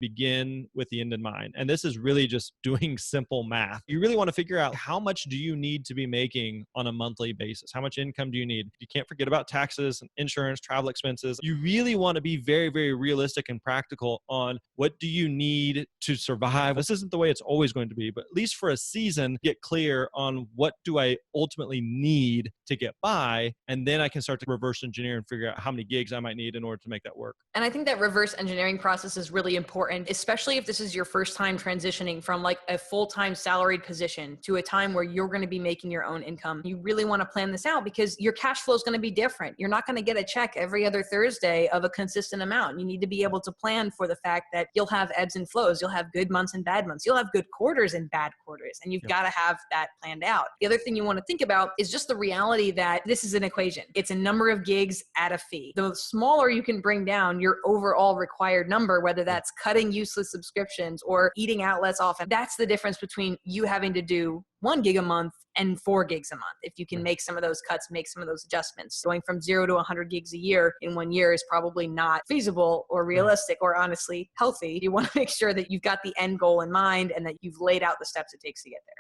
begin with the end in mind. And this is really just doing simple math. You really want to figure out how much do you need to be making on a monthly basis? How much income do you need? You can't forget about taxes, insurance, travel expenses. You really want to be very, very realistic and practical on what do you need to survive. This isn't the way it's always going to be, but at least for a season, get clear on what do I ultimately need to get by. And then I can start to reverse engineer and figure out how many gigs I might need in order to make that work. And I think that reverse engineering process is really important, especially if this is your first time transitioning from like a full-time salaried position to a time where you're going to be making your own income. You really want to plan this out because your cash flow is going to be different. You're not going to get a check every other Thursday of a consistent amount. You need to be able to plan for the fact that you'll have ebbs and flows. You'll have good months and bad months. You'll have good quarters and bad quarters. And you've got to have that planned out. The other thing you want to think about is just the reality that this is an equation. It's a number of gigs at a fee. The smaller you can bring down your overall required number, whether that's cutting useless subscriptions or eating out less often, that's the difference between you having to do 1 gig a month and 4 gigs a month. If you can make some of those cuts, make some of those adjustments. Going from 0 to 100 gigs a year in 1 year is probably not feasible or realistic or honestly healthy. You want to make sure that you've got the end goal in mind and that you've laid out the steps it takes to get there.